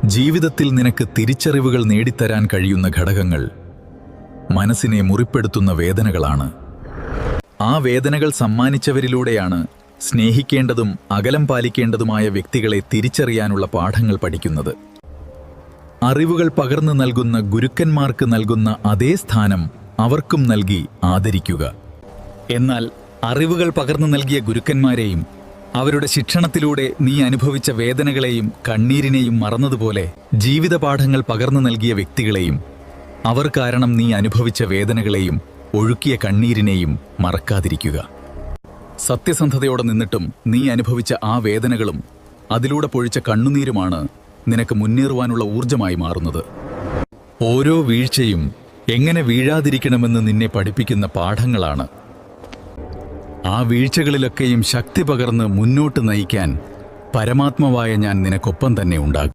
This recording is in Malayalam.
ജീവിതത്തിൽ നിനക്ക് തിരിച്ചറിവുകൾ നേടിത്തരാൻ കഴിയുന്ന ഘടകങ്ങൾ മനസ്സിനെ മുറിപ്പെടുത്തുന്ന വേദനകളാണ്. ആ വേദനകൾ സമ്മാനിച്ചവരിലൂടെയാണ് സ്നേഹിക്കേണ്ടതും അകലം പാലിക്കേണ്ടതുമായ വ്യക്തികളെ തിരിച്ചറിയാനുള്ള പാഠങ്ങൾ പഠിക്കുന്നത്. അറിവുകൾ പകർന്നു നൽകുന്ന ഗുരുക്കന്മാർക്ക് നൽകുന്ന അതേ സ്ഥാനം അവർക്കും നൽകി ആദരിക്കുക. എന്നാൽ അറിവുകൾ പകർന്നു നൽകിയ ഗുരുക്കന്മാരെയും അവരുടെ ശിക്ഷണത്തിലൂടെ നീ അനുഭവിച്ച വേദനകളെയും കണ്ണീരിനെയും മറന്നതുപോലെ ജീവിതപാഠങ്ങൾ പകർന്നു നൽകിയ വ്യക്തികളെയും അവർ കാരണം നീ അനുഭവിച്ച വേദനകളെയും ഒഴുക്കിയ കണ്ണീരിനെയും മറക്കാതിരിക്കുക. സത്യസന്ധതയോടെ നിന്നിട്ടും നീ അനുഭവിച്ച ആ വേദനകളും അതിലൂടെ പൊഴിച്ച കണ്ണുനീരുമാണ് നിനക്ക് മുന്നേറുവാനുള്ള ഊർജമായി മാറുന്നത്. ഓരോ വീഴ്ചയും എങ്ങനെ വീഴാതിരിക്കണമെന്ന് നിന്നെ പഠിപ്പിക്കുന്ന പാഠങ്ങളാണ്. ആ വീഴ്ചകളിലൊക്കെയും ശക്തി പകർന്ന് മുന്നോട്ട് നയിക്കാൻ പരമാത്മാവായ ഞാൻ നിനക്കൊപ്പം തന്നെ ഉണ്ടാകും.